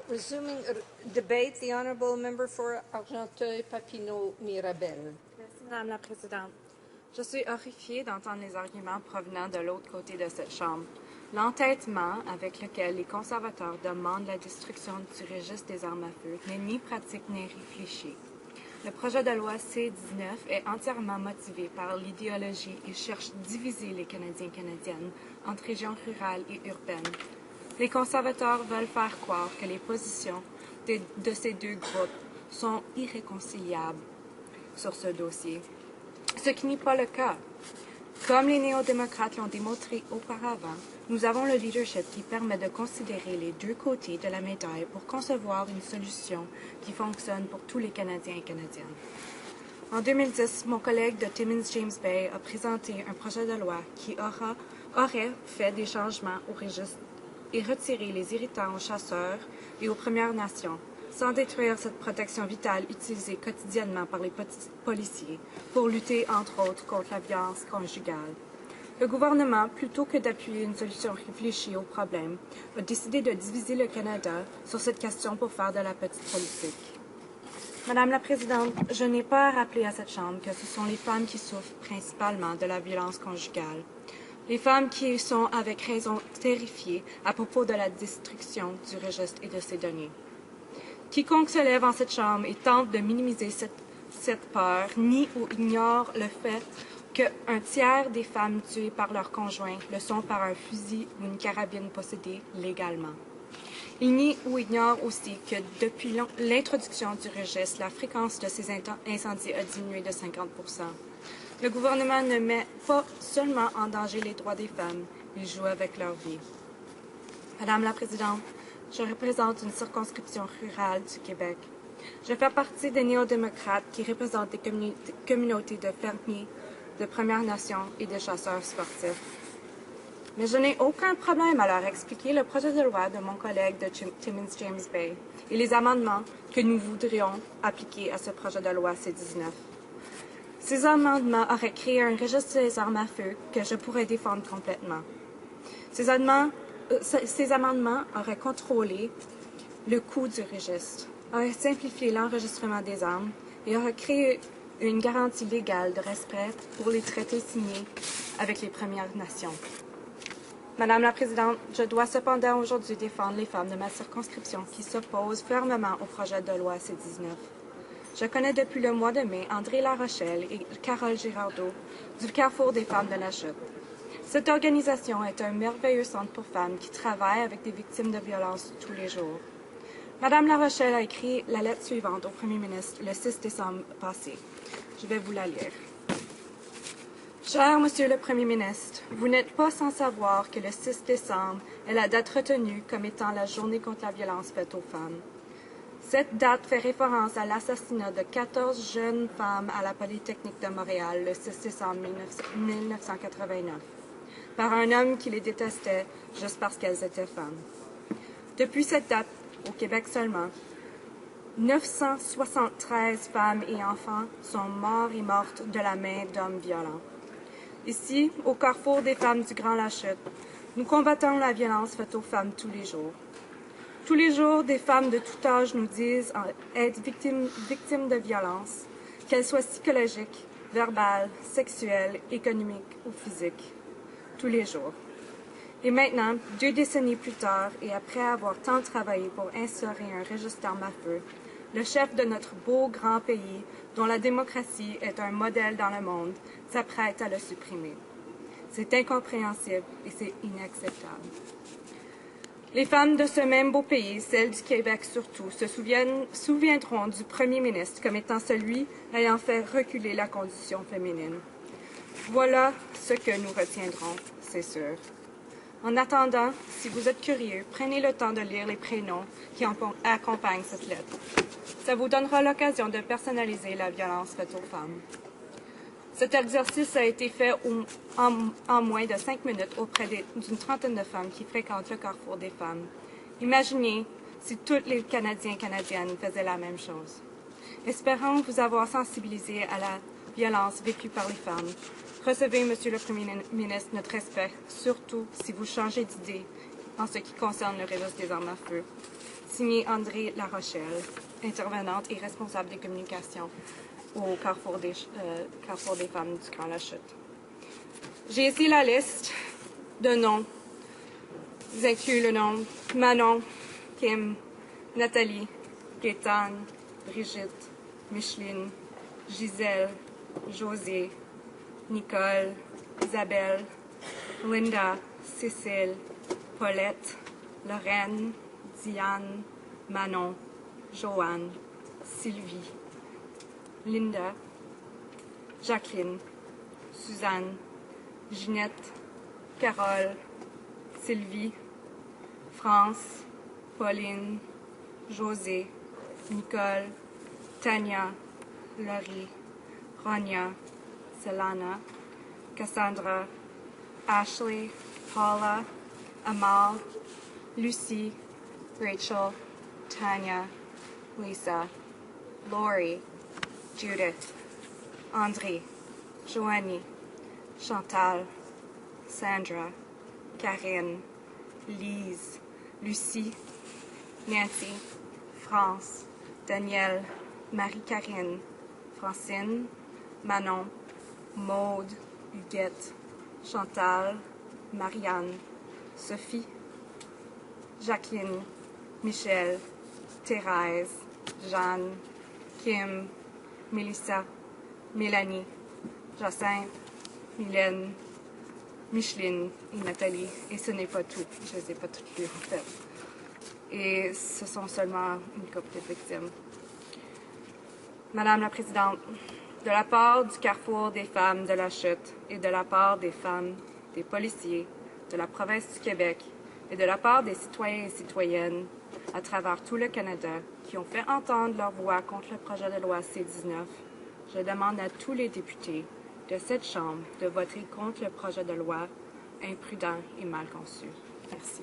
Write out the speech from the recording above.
Resuming debate, the honourable member for Argenteuil-Papineau-Mirabel. Merci, Madame la Présidente. Je suis horrifiée d'entendre les arguments provenant de l'autre côté de cette Chambre. L'entêtement avec lequel les conservateurs demandent la destruction du registre des armes à feu n'est ni pratique ni réfléchi. Le projet de loi C-19 est entièrement motivé par l'idéologie et cherche à diviser les Canadiens et Canadiennes entre régions rurales et urbaines. Les conservateurs veulent faire croire que les positions de ces deux groupes sont irréconciliables sur ce dossier, ce qui n'est pas le cas. Comme les néo-démocrates l'ont démontré auparavant, nous avons le leadership qui permet de considérer les deux côtés de la médaille pour concevoir une solution qui fonctionne pour tous les Canadiens et Canadiennes. En 2010, mon collègue de Timmins James Bay a présenté un projet de loi qui aurait fait des changements au registre et retiré les irritants aux chasseurs et aux Premières Nations, sans détruire cette protection vitale utilisée quotidiennement par les policiers pour lutter, entre autres, contre la violence conjugale. Le gouvernement, plutôt que d'appuyer une solution réfléchie au problème, a décidé de diviser le Canada sur cette question pour faire de la petite politique. Madame la Présidente, je n'ai pas à rappeler à cette Chambre que ce sont les femmes qui souffrent principalement de la violence conjugale. Les femmes qui sont avec raison terrifiées à propos de la destruction du registre et de ses données. Quiconque se lève en cette Chambre et tente de minimiser cette peur nie ou ignore le fait qu'un tiers des femmes tuées par leur conjoint le sont par un fusil ou une carabine possédée légalement. Il nie ou ignore aussi que depuis l'introduction du registre, la fréquence de ces incendies a diminué de 50 %. Le gouvernement ne met pas seulement en danger les droits des femmes, il joue avec leur vie. Madame la Présidente, je représente une circonscription rurale du Québec. Je fais partie des néo-démocrates qui représentent des communautés de fermiers, de Premières Nations et de chasseurs sportifs. Mais je n'ai aucun problème à leur expliquer le projet de loi de mon collègue de Timmins James Bay et les amendements que nous voudrions appliquer à ce projet de loi C-19. Ces amendements auraient créé un registre des armes à feu que je pourrais défendre complètement. Ces amendements auraient contrôlé le coût du registre, auraient simplifié l'enregistrement des armes et auraient créé une garantie légale de respect pour les traités signés avec les Premières Nations. Madame la Présidente, je dois cependant aujourd'hui défendre les femmes de ma circonscription qui s'opposent fermement au projet de loi C-19. Je connais depuis le mois de mai André Larochelle et Carole Girardeau du Carrefour des femmes de la Chute. Cette organisation est un merveilleux centre pour femmes qui travaillent avec des victimes de violences tous les jours. Madame Larochelle a écrit la lettre suivante au Premier ministre le 6 décembre passé. Je vais vous la lire. Cher Monsieur le Premier ministre, vous n'êtes pas sans savoir que le 6 décembre est la date retenue comme étant la journée contre la violence faite aux femmes. Cette date fait référence à l'assassinat de 14 jeunes femmes à la Polytechnique de Montréal le 6 décembre 1989 par un homme qui les détestait juste parce qu'elles étaient femmes. Depuis cette date, au Québec seulement, 973 femmes et enfants sont morts et mortes de la main d'hommes violents. Ici, au Carrefour des femmes du Grand Lachute, nous combattons la violence faite aux femmes tous les jours. Tous les jours, des femmes de tout âge nous disent être victimes de violences, qu'elles soient psychologiques, verbales, sexuelles, économiques ou physiques. Tous les jours. Et maintenant, 2 décennies plus tard, et après avoir tant travaillé pour instaurer un registre d'armes à feu, le chef de notre beau grand pays, dont la démocratie est un modèle dans le monde, s'apprête à le supprimer. C'est incompréhensible et c'est inacceptable. Les femmes de ce même beau pays, celles du Québec surtout, se souviendront du Premier ministre comme étant celui ayant fait reculer la condition féminine. Voilà ce que nous retiendrons, c'est sûr. En attendant, si vous êtes curieux, prenez le temps de lire les prénoms qui accompagnent cette lettre. Ça vous donnera l'occasion de personnaliser la violence faite aux femmes. Cet exercice a été fait en moins de 5 minutes auprès d'une trentaine de femmes qui fréquentent le Carrefour des femmes. Imaginez si tous les Canadiens et Canadiennes faisaient la même chose. Espérons vous avoir sensibilisé à la violence vécue par les femmes. Recevez, Monsieur le Premier ministre, notre respect, surtout si vous changez d'idée en ce qui concerne le registre des armes à feu. Signé André Larochelle, intervenante et responsable des communications au Carrefour des femmes du Grand La Chute. J'ai ici la liste de noms. Vous incluez le nom Manon, Kim, Nathalie, Gaétane, Brigitte, Micheline, Gisèle, José, Nicole, Isabelle, Linda, Cécile, Paulette, Lorraine, Diane, Manon, Joanne, Sylvie, Linda, Jacqueline, Suzanne, Ginette, Carole, Sylvie, France, Pauline, José, Nicole, Tania, Laurie, Ronia, Selana, Cassandra, Ashley, Paula, Amal, Lucie, Rachel, Tanya, Lisa, Lori, Judith, André, Joanie, Chantal, Sandra, Karine, Lise, Lucie, Nancy, France, Danielle, Marie-Karine, Francine, Manon, Maude, Huguette, Chantal, Marianne, Sophie, Jacqueline, Michel, Thérèse, Jeanne, Kim, Mélissa, Mélanie, Jacinthe, Mylène, Micheline et Nathalie. Et ce n'est pas tout. Je ne les ai pas toutes lues, en fait. Et ce sont seulement une couple de victimes. Madame la Présidente, de la part du Carrefour des femmes de la Chute et de la part des femmes, des policiers, de la province du Québec et de la part des citoyens et citoyennes à travers tout le Canada qui ont fait entendre leur voix contre le projet de loi C-19, je demande à tous les députés de cette Chambre de voter contre le projet de loi imprudent et mal conçu. Merci.